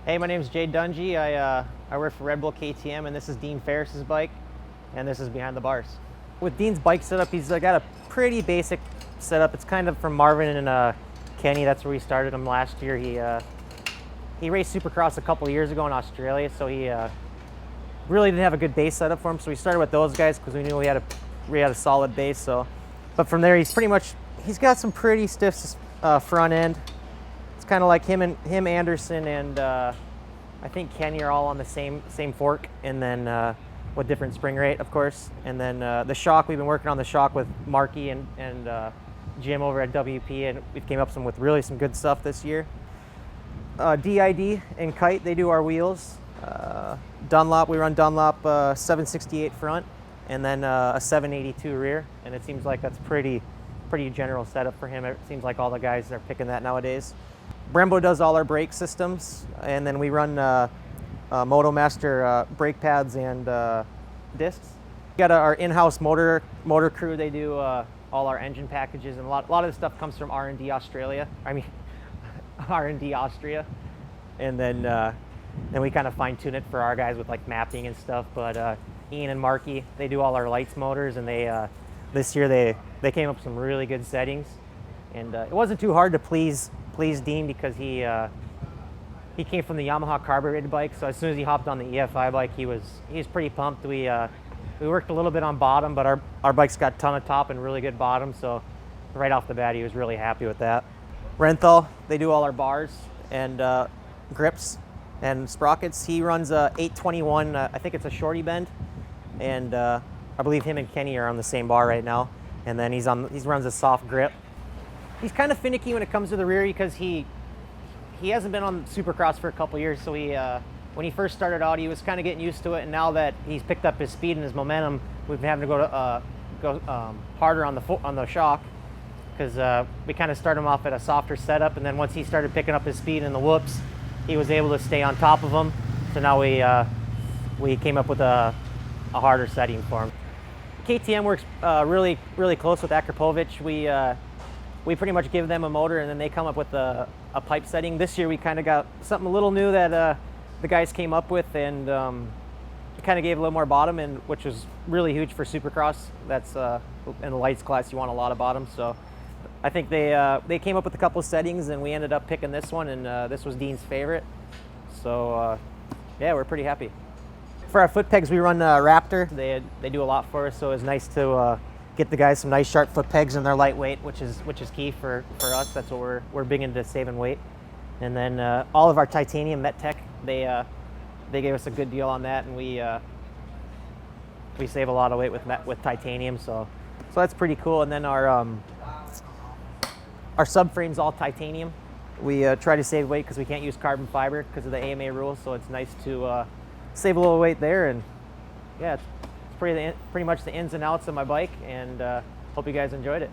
Hey, my name is Jade Dungey. I work for Red Bull KTM, and this is Dean Ferris's bike, and this is behind the bars. With Dean's bike setup, he's got a pretty basic setup. It's kind of from Marvin and Kenny. That's where we started him last year. He raced Supercross a couple years ago in Australia, so he really didn't have a good base setup for him. So we started with those guys because we knew we had a solid base. But from there, he's got some pretty stiff front end. It's kind of like him, Anderson, and I think Kenny are all on the same fork, and then with different spring rate, of course. And then the shock, we've been working on the shock with Marky and Jim over at WP, and we've came up with really some good stuff this year. DID and Kite, they do our wheels. Dunlop, we run Dunlop 768 front, and then a 782 rear, and it seems like that's pretty general setup for him. It seems like all the guys are picking that nowadays. Brembo does all our brake systems, and then we run MotoMaster brake pads and discs. We got our in-house motor crew. They do all our engine packages, and a lot of the stuff comes from R&D Australia. R&D Austria, and then we kind of fine-tune it for our guys with like mapping and stuff. But Ian and Marky, they do all our lights motors, and they this year they came up with some really good settings, and it wasn't too hard to please Dean because he came from the Yamaha carbureted bike. So as soon as he hopped on the EFI bike, he was pretty pumped. We worked a little bit on bottom, but our bike's got a ton of top and really good bottom. So right off the bat, he was really happy with that. Renthal, they do all our bars and grips and sprockets. He runs a 821. I think it's a shorty bend, and I believe him and Kenny are on the same bar right now. And then he runs a soft grip. He's kind of finicky when it comes to the rear because he hasn't been on Supercross for a couple years. So when he first started out, he was kind of getting used to it, and now that he's picked up his speed and his momentum, we've been having to go harder on the shock, because we kind of started him off at a softer setup, and then once he started picking up his speed in the whoops, he was able to stay on top of them. So now we came up with a harder setting for him. KTM works really close with Akrapovic. We pretty much give them a motor, and then they come up with a pipe setting. This year we kind of got something a little new that the guys came up with, and it kind of gave a little more bottom, and which was really huge for Supercross. That's in the lights class, you want a lot of bottom. So I think they came up with a couple of settings, and we ended up picking this one, and this was Dean's favorite. So yeah, we're pretty happy. For our foot pegs, we run Raptor. They do a lot for us, so it's nice to get the guys some nice sharp foot pegs, and they're lightweight, which is key for us. That's what we're big into, saving weight. And then all of our titanium MetTech, they gave us a good deal on that, and we save a lot of weight with titanium, so that's pretty cool. And then our subframe's all titanium. We try to save weight because we can't use carbon fiber because of the AMA rules, so it's nice to save a little weight there. And yeah, it's pretty much the ins and outs of my bike, and hope you guys enjoyed it.